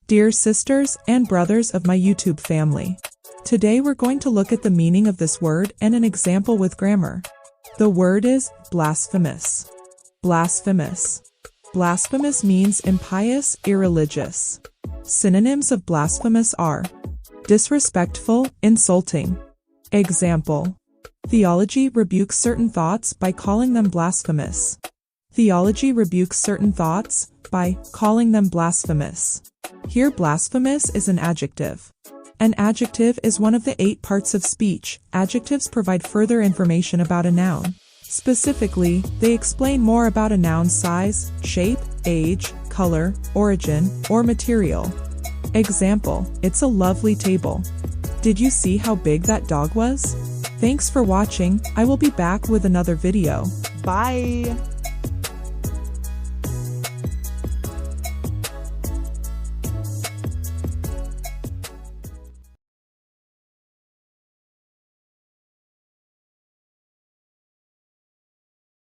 Dear sisters and brothers of my YouTube family, today we're going to look at the meaning of this word and an example with grammar. The word is blasphemous. Blasphemous. Blasphemous means impious, irreligious. Synonyms of blasphemous are disrespectful, insulting. Example: theology rebukes certain thoughts by calling them blasphemous. Theology rebukes certain thoughts by calling them blasphemous. Here, blasphemous is an adjective. An adjective is one of the 8 parts of speech. Adjectives provide further information about a noun. Specifically, they explain more about a noun's size, shape, age, color, origin, or material. Example: it's a lovely table. Did you see how big that dog was? Thanks for watching. I will be back with another video. Bye!